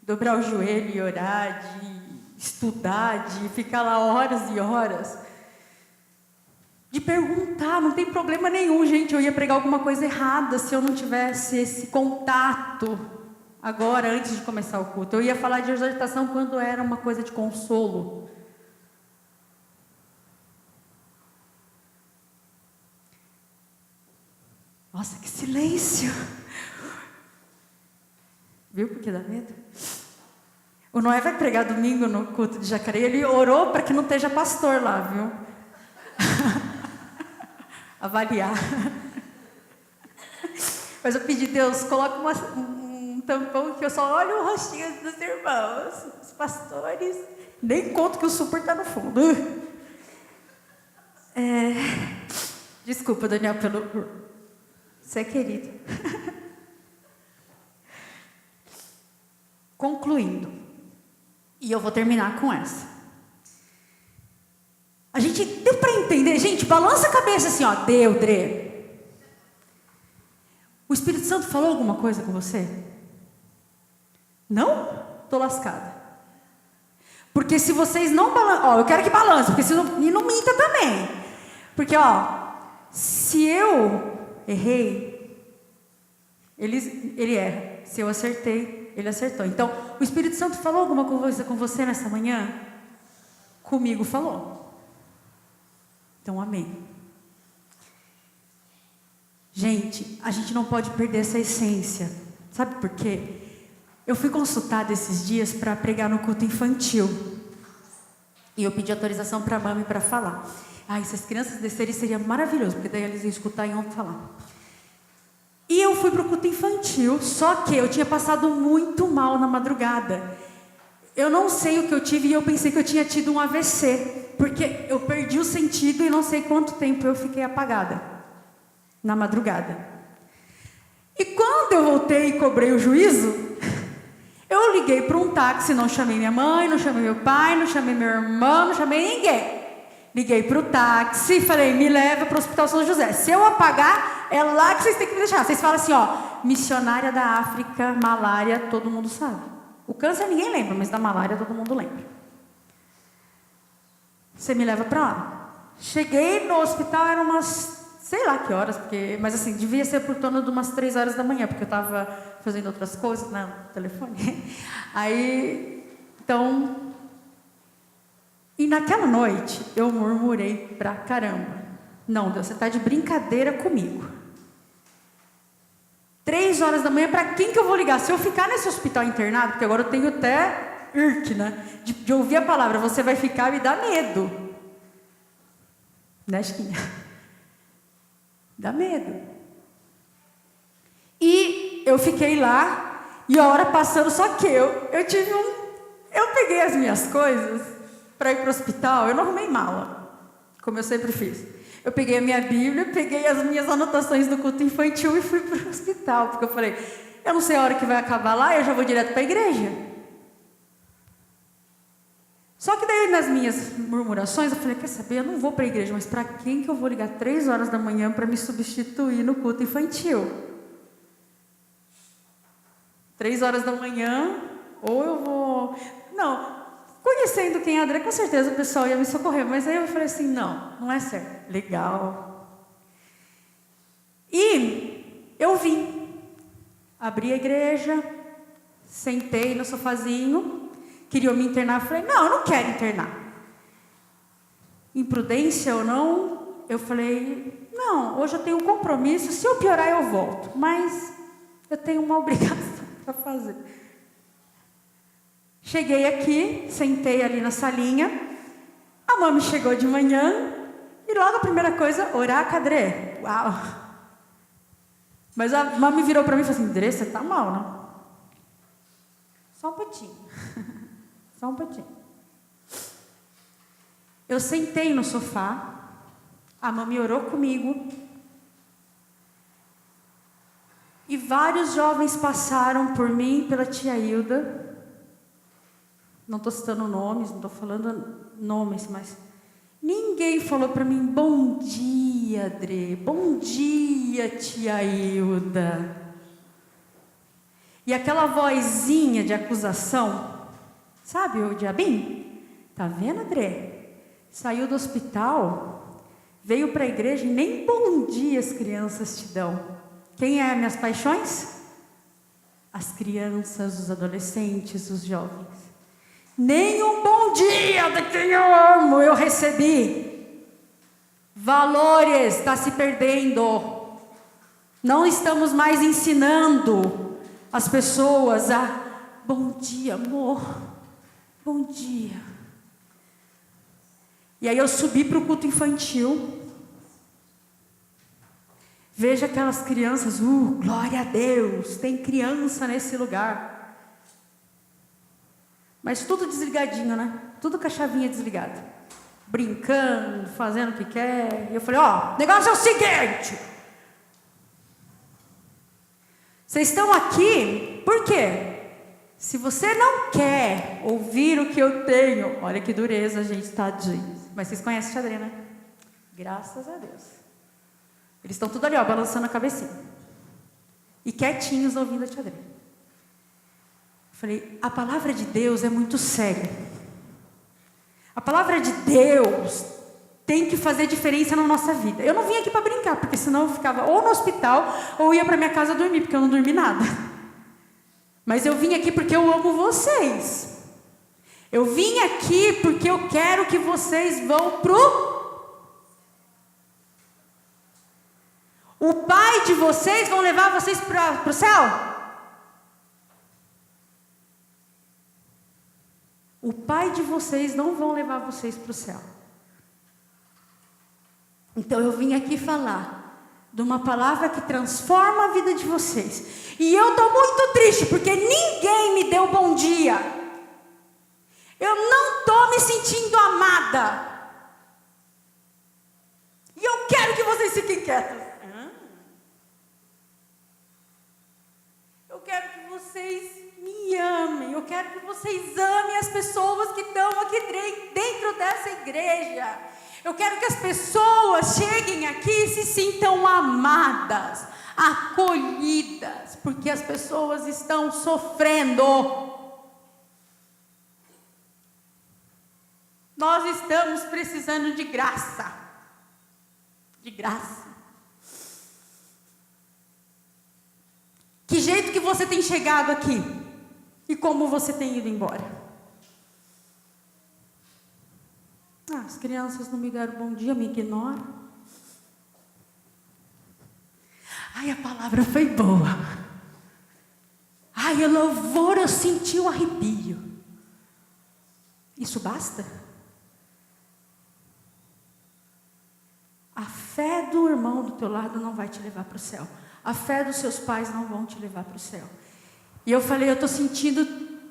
Speaker 2: dobrar o joelho e orar, de estudar, de ficar lá horas e horas. De perguntar, não tem problema nenhum, gente. Eu ia pregar alguma coisa errada se eu não tivesse esse contato agora, antes de começar o culto. Eu ia falar de exortação quando era uma coisa de consolo. Nossa, que silêncio! Viu por que dá medo? O Noé vai pregar domingo no culto de Jacareí. Ele orou para que não esteja pastor lá, viu? Avaliar. Mas eu pedi, Deus, coloca um tampão que eu só olho o rostinho dos irmãos. Os pastores, nem conto que o super está no fundo. Desculpa, Daniel, pelo... Você é querido. Concluindo. E eu vou terminar com essa. A gente deu para entender, gente, balança a cabeça assim, ó. Deu, Dre. O Espírito Santo falou alguma coisa com você? Não? Tô lascada. Porque se vocês não balançam, ó, eu quero que balance, porque se não, e não minta também. Porque, ó, se eu errei, ele erra. Se eu acertei, ele acertou. Então, o Espírito Santo falou alguma coisa com você nessa manhã? Comigo falou. Então, amém. Gente, a gente não pode perder essa essência. Sabe por quê? Eu fui consultada esses dias para pregar no culto infantil. E eu pedi autorização para a mami para falar. Se as crianças descerem seria maravilhoso, porque daí eles iam escutar e iam falar. E eu fui para o culto infantil, só que eu tinha passado muito mal na madrugada. Eu não sei o que eu tive e eu pensei que eu tinha tido um AVC, porque eu perdi o sentido e não sei quanto tempo eu fiquei apagada na madrugada. E quando eu voltei e cobrei o juízo, eu liguei para um táxi, não chamei minha mãe, não chamei meu pai, não chamei meu irmão, não chamei ninguém. Liguei para o táxi e falei, me leva para o Hospital São José. Se eu apagar, é lá que vocês têm que me deixar. Vocês falam assim, ó, missionária da África, malária, todo mundo sabe. O câncer ninguém lembra, mas da malária todo mundo lembra. Você me leva para lá. Cheguei no hospital, eram umas, sei lá que horas, mas assim, devia ser por torno de umas 3 horas da manhã, porque eu estava fazendo outras coisas no telefone. E naquela noite, eu murmurei pra caramba. Não, Deus, você está de brincadeira comigo. 3 horas da manhã, para quem que eu vou ligar? Se eu ficar nesse hospital internado, porque agora eu tenho até né? De ouvir a palavra, você vai ficar, me dá medo. Né, Chiquinha? Dá medo. E eu fiquei lá, e a hora passando, só que eu peguei as minhas coisas para ir para o hospital. Eu não arrumei mala, como eu sempre fiz. Eu peguei a minha Bíblia, peguei as minhas anotações do culto infantil e fui para o hospital, porque eu falei, eu não sei a hora que vai acabar lá, eu já vou direto para a igreja. Só que daí nas minhas murmurações, eu falei, quer saber, eu não vou para a igreja, mas para quem que eu vou ligar 3 horas da manhã para me substituir no culto infantil? 3 horas da manhã, ou eu vou... Não, conhecendo quem é a André, com certeza o pessoal ia me socorrer, mas aí eu falei assim, não é certo. Legal. E eu vim, abri a igreja, sentei no sofazinho, queriam me internar, eu falei, não, eu não quero internar. Imprudência ou não, eu falei, não, hoje eu tenho um compromisso, se eu piorar eu volto, mas eu tenho uma obrigação para fazer. Cheguei aqui, sentei ali na salinha, a mami chegou de manhã, e logo a primeira coisa, orar, Cadré. Uau! Mas a mami virou para mim e falou assim, André, você tá mal, não? Só um pouquinho. Só um pouquinho. Eu sentei no sofá, a mami orou comigo, e vários jovens passaram por mim e pela tia Hilda. Não estou citando nomes, não estou falando nomes, mas ninguém falou para mim, bom dia, Adrê, bom dia, tia Hilda. E aquela vozinha de acusação, sabe o diabinho? Tá vendo, Adrê? Saiu do hospital, veio para a igreja e nem bom dia as crianças te dão. Quem é minhas paixões? As crianças, os adolescentes, os jovens. Nem um bom dia de quem eu amo eu recebi. Valores está se perdendo. Não estamos mais ensinando as pessoas a bom dia, amor. Bom dia. E aí eu subi para o culto infantil. Veja aquelas crianças, glória a Deus, tem criança nesse lugar. Mas tudo desligadinho, né? Tudo com a chavinha desligada. Brincando, fazendo o que quer. E eu falei, o negócio é o seguinte. Vocês estão aqui, por quê? Se você não quer ouvir o que eu tenho, olha que dureza, gente, tadinho. Mas vocês conhecem o Xadré, né? Graças a Deus. Eles estão tudo ali, balançando a cabecinha. E quietinhos ouvindo a Xadré. Falei, a palavra de Deus é muito séria. A palavra de Deus tem que fazer diferença na nossa vida. Eu não vim aqui para brincar, porque senão eu ficava ou no hospital ou ia para minha casa dormir, porque eu não dormi nada. Mas eu vim aqui porque eu amo vocês. Eu vim aqui porque eu quero que vocês vão O pai de vocês vão levar vocês para o céu? O pai de vocês não vão levar vocês para o céu. Então eu vim aqui falar de uma palavra que transforma a vida de vocês. E eu estou muito triste porque ninguém me deu bom dia. Eu não estou me sentindo amada. E eu quero que vocês fiquem quietos. Eu quero que vocês me amem. Eu quero que vocês amem as pessoas que estão aqui dentro dessa igreja. Eu quero que as pessoas cheguem aqui e se sintam amadas, acolhidas, porque as pessoas estão sofrendo. Nós estamos precisando de graça. De graça. Que jeito que você tem chegado aqui? E como você tem ido embora? As crianças não me deram bom dia, me ignoram. Ai, a palavra foi boa. Ai, o louvor, eu senti o arrepio. Isso basta? A fé do irmão do teu lado não vai te levar para o céu. A fé dos seus pais não vão te levar para o céu. E eu falei, eu estou sentindo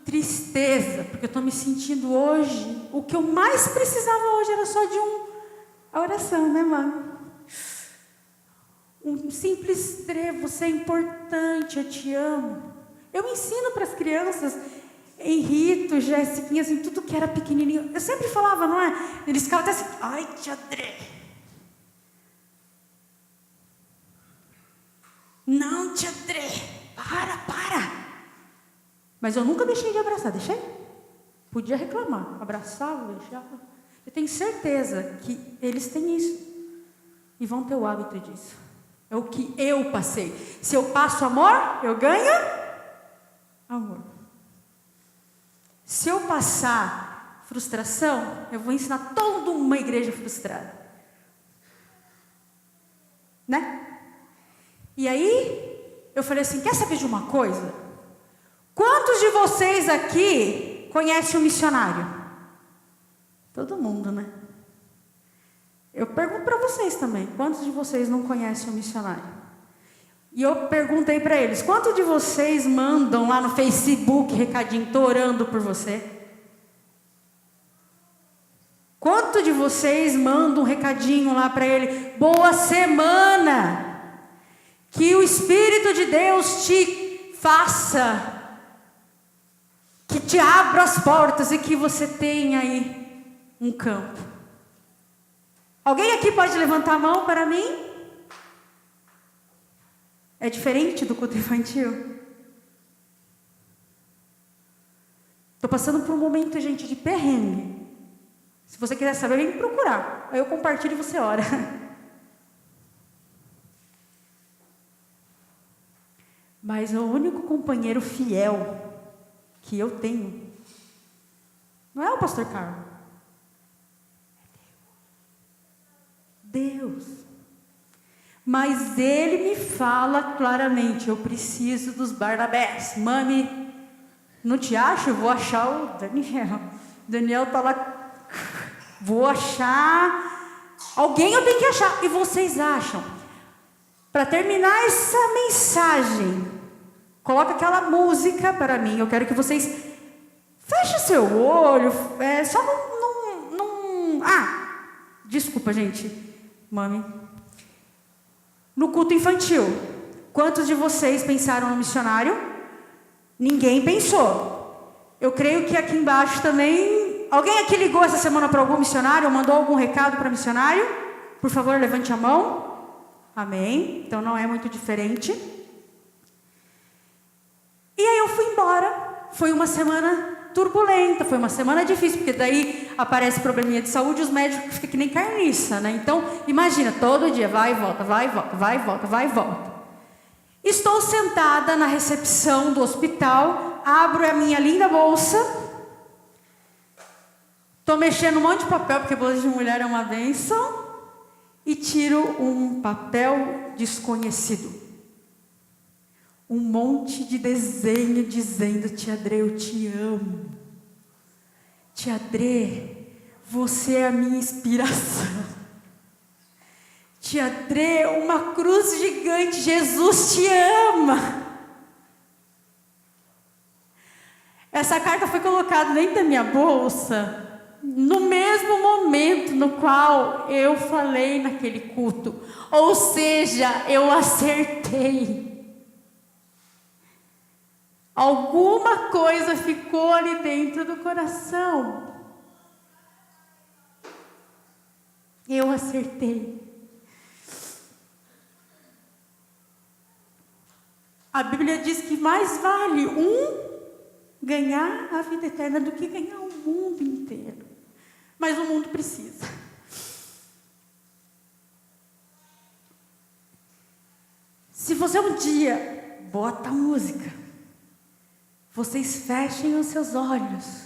Speaker 2: tristeza, porque eu estou me sentindo hoje, o que eu mais precisava hoje era só de a oração, né, mãe? Um simples trevo, você é importante, eu te amo. Eu ensino para as crianças, Henrito, Jéssica, assim, tudo que era pequenininho. Eu sempre falava, não é? Eles ficavam até assim, ai, tia André. Não, tia André, para. Mas eu nunca deixei de abraçar, deixei? Podia reclamar, abraçava, deixava. Eu tenho certeza que eles têm isso. E vão ter o hábito disso. É o que eu passei. Se eu passo amor, eu ganho amor. Se eu passar frustração, eu vou ensinar toda uma igreja frustrada. Né? E aí, eu falei assim, quer saber de uma coisa? Quantos de vocês aqui conhecem um missionário? Todo mundo, né? Eu pergunto para vocês também, quantos de vocês não conhecem um missionário? E eu perguntei para eles, quantos de vocês mandam lá no Facebook recadinho, estou orando por você? Quantos de vocês mandam um recadinho lá para ele, boa semana, que o Espírito de Deus te faça, que te abra as portas e que você tenha aí um campo. Alguém aqui pode levantar a mão para mim? É diferente do culto infantil? Estou passando por um momento, gente, de perrengue. Se você quiser saber, vem me procurar. Aí eu compartilho e você ora. Mas o único companheiro fiel que eu tenho não é o pastor Carlos. Deus. Mas ele me fala claramente, eu preciso dos Barnabés. Mami, não te acho? Eu vou achar o Daniel. Daniel está lá. Vou achar. Alguém eu tenho que achar. E vocês acham? Para terminar essa mensagem, coloca aquela música para mim. Eu quero que vocês fechem o seu olho. Só não. Desculpa, gente. Mami. No culto infantil, quantos de vocês pensaram no missionário? Ninguém pensou. Eu creio que aqui embaixo também. Alguém aqui ligou essa semana para algum missionário ou mandou algum recado para missionário? Por favor, levante a mão. Amém. Então não é muito diferente. E aí eu fui embora. Foi uma semana turbulenta, foi uma semana difícil, porque daí aparece probleminha de saúde e os médicos ficam que nem carniça, né? Então, imagina, todo dia, vai e volta, vai e volta, vai e volta, vai e volta. Estou sentada na recepção do hospital, abro a minha linda bolsa, estou mexendo um monte de papel, porque bolsa de mulher é uma bênção, e tiro um papel desconhecido. Um monte de desenho dizendo: Tia Drê, eu te amo. Tia Drê, você é a minha inspiração. Tia Drê, uma cruz gigante, Jesus te ama. Essa carta foi colocada dentro da minha bolsa no mesmo momento no qual eu falei naquele culto. Ou seja, eu acertei. Alguma coisa ficou ali dentro do coração. Eu acertei. A Bíblia diz que mais vale ganhar a vida eterna do que ganhar o mundo inteiro. Mas o mundo precisa. Se você um dia bota a música, vocês fechem os seus olhos.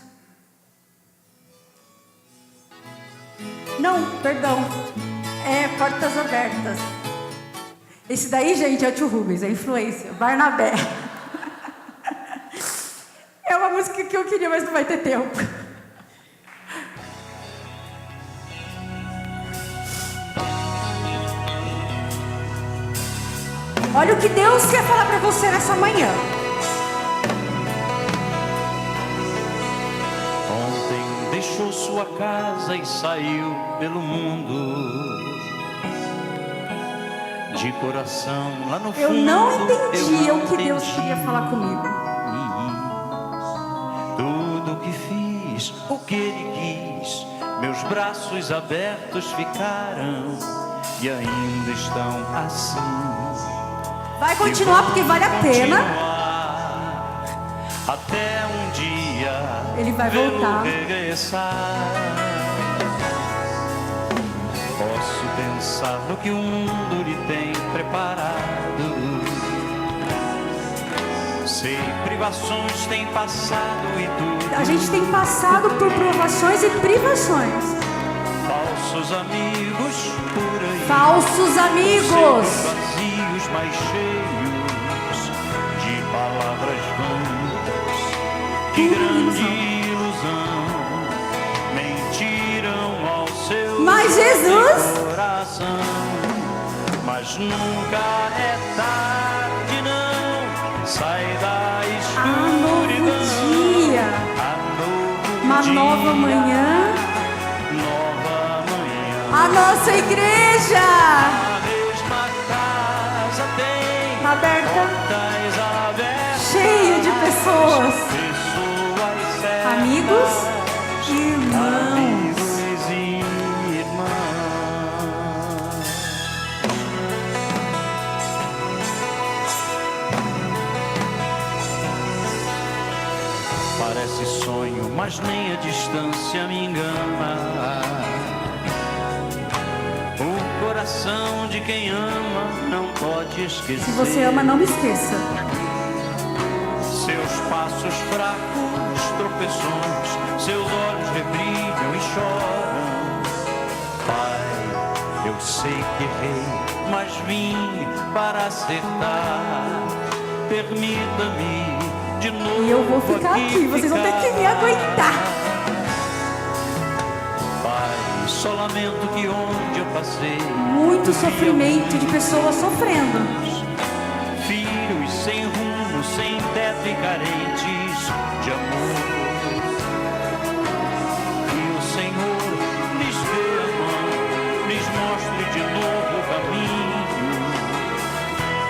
Speaker 2: Não, perdão. É Portas Abertas. Esse daí, gente, é o Tio Rubens, é influência. Barnabé. É uma música que eu queria, mas não vai ter tempo. Olha o que Deus quer falar para você nessa manhã.
Speaker 5: Ontem deixou sua casa e saiu pelo mundo. De coração lá no fundo.
Speaker 2: Eu não entendi o que Deus queria falar comigo.
Speaker 5: Tudo que fiz, o que Ele quis, meus braços abertos ficaram e ainda estão assim.
Speaker 2: Vai continuar porque vale a pena.
Speaker 5: Até um dia
Speaker 2: Ele vai voltar.
Speaker 5: Regressar. Posso pensar no que o mundo lhe tem preparado. Sei, privações têm passado e tudo.
Speaker 2: A gente tem passado por provações e privações.
Speaker 5: Falsos amigos por aí.
Speaker 2: Falsos amigos.
Speaker 5: Vazios mais cheios de palavras vãs. Que grande ilusão. Mentiram ao seu
Speaker 2: Mas Jesus,
Speaker 5: coração. Mas nunca é tarde, não. Sai da escuridão.
Speaker 2: dia, uma nova manhã, a nossa igreja aberta, cheia de pessoas, amigos e irmãos.
Speaker 5: Parece sonho, mas nem a distância me engana. O coração de quem ama não pode esquecer.
Speaker 2: Se você ama, não me esqueça.
Speaker 5: Seus passos fracos, tropeções, seus olhos rebrilham e choram. Pai, eu sei que errei, mas vim para acertar. Permita-me de novo.
Speaker 2: E eu vou ficar aqui, vocês vão ter que me aguentar.
Speaker 5: Pai, só lamento que onde eu passei
Speaker 2: muito sofrimento de pessoas sofrendo.
Speaker 5: Filhos sem rumo, sem teto e carentes de amor. E o Senhor lhes dê a mão, lhes mostre de novo o caminho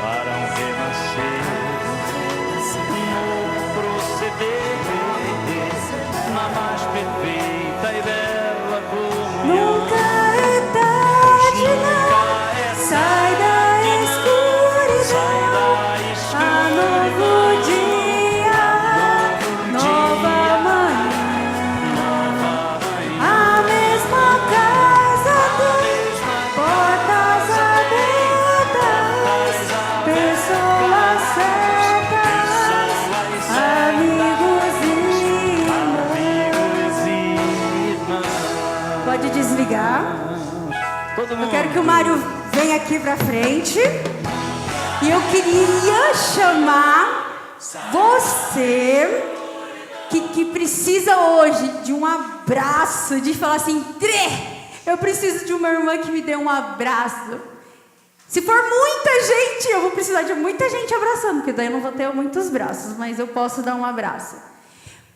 Speaker 5: para um renascer. Na mais perfeita e bela comunhão.
Speaker 2: Nunca é tarde, não. Sai da escuridão. A novo dia tá?
Speaker 5: Todo mundo.
Speaker 2: Eu quero que o Mário venha aqui pra frente. E eu queria chamar você que precisa hoje de um abraço, de falar assim, Trê, eu preciso de uma irmã que me dê um abraço. Se for muita gente, eu vou precisar de muita gente abraçando, porque daí eu não vou ter muitos braços, mas eu posso dar um abraço.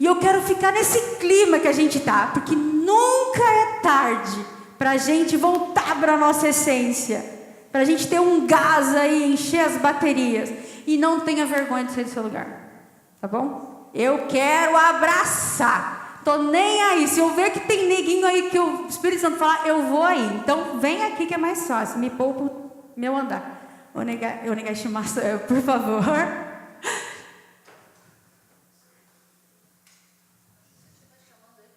Speaker 2: E eu quero ficar nesse clima que a gente tá, porque nunca é tarde pra gente voltar pra nossa essência, pra gente ter um gás aí, encher as baterias. E não tenha vergonha de sair do seu lugar, tá bom? Eu quero abraçar. Tô nem aí. Se eu ver que tem neguinho aí que o Espírito Santo fala, eu vou aí. Então vem aqui que é mais fácil. Me poupa o meu andar. O negar chimaço, por favor.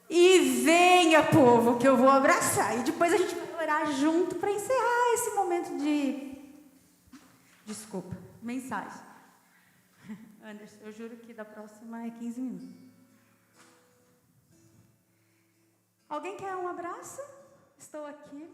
Speaker 2: E venha, povo, que eu vou abraçar. E depois a gente vai orar junto para encerrar esse momento de... Desculpa, mensagem. Anderson, eu juro que da próxima é 15 minutos. Alguém quer um abraço? Estou aqui.